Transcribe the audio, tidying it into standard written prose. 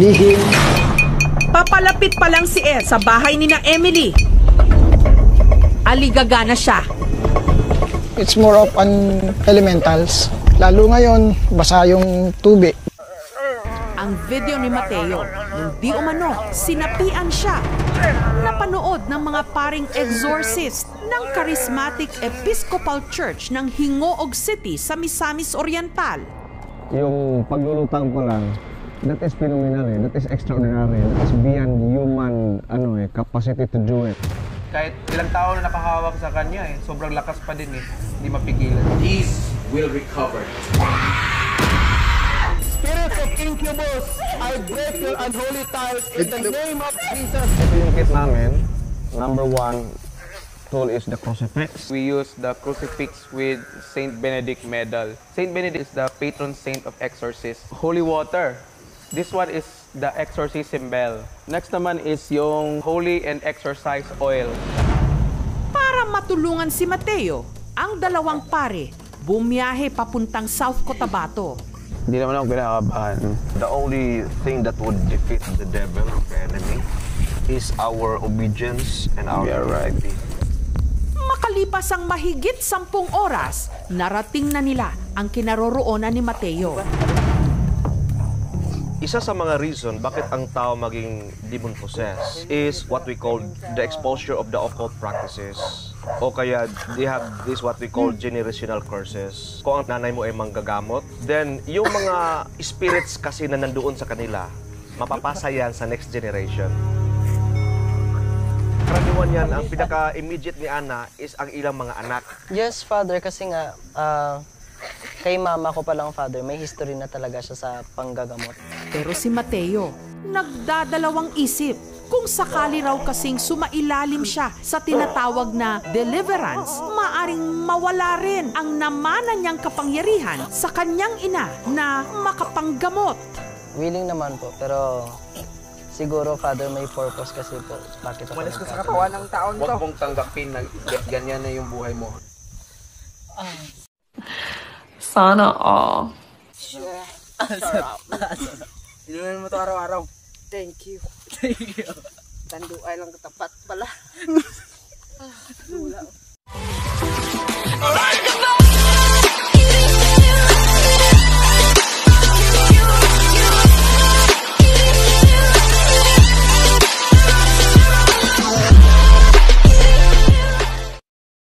lihim. Papalapit pa lang si Ed sa bahay ni na Emily. Aligaga na siya. It's more of an elementals. Lalo ngayon, basa yung tubig. Ang video ni Mateo, nung di umano, sinapian siya. Napanood ng mga paring exorcist ng Charismatic Episcopal Church ng Hingoog City sa Misamis Oriental. Yung paglulutang pa lang, that is phenomenal eh. That is extraordinary. That is beyond human capacity to do it. Kahit ilang tao na nakahawak sa kanya sobrang lakas pa din hindi mapigilan. These will recover. Spirits of incubus, I break your unholy ties in the name of Jesus. Ito yung kit namin. Number 1 tool is the crucifix. We use the crucifix with Saint Benedict medal. Saint Benedict is the patron saint of exorcists. Holy water. This one is the exorcism bell. Next naman is yung holy and exorcise oil. Para matulungan si Mateo, ang dalawang pare bumiyahe papuntang South Cotabato. Hindi naman ako kinakabahan. The only thing that would defeat the devil, the enemy, is our obedience and our loyalty. Makalipas ang mahigit 10 oras, narating na nila ang kinaroroonan ni Mateo. Isa sa mga reason bakit ang tao maging demon-possessed is what we call the exposure of the occult practices. O kaya they have this what we call generational curses. Kung ang nanay mo ay manggagamot, then yung mga spirits kasi na nandoon sa kanila, mapapasa yan sa next generation. Karaniwan yan, ang pinaka-immediate ni Ana is ang ilang mga anak. Yes, Father, kasi nga, kay mama ko palang, Father, may history na talaga siya sa panggagamot. Pero si Mateo, nagdadalawang isip kung sakali raw kasing sumailalim siya sa tinatawag na deliverance, maaring mawala rin ang namana niyang kapangyarihan sa kanyang ina na makapanggamot. Willing naman po, pero siguro, Father, may purpose kasi po. Bakit ako Umalis ka sa katawan ng taon to. Huwag mong tanggapin na ganyan na yung buhay mo. Sana all. Inumin mo ito araw-araw. Thank you. Thank you. Tanduay lang katapat pala. Wala.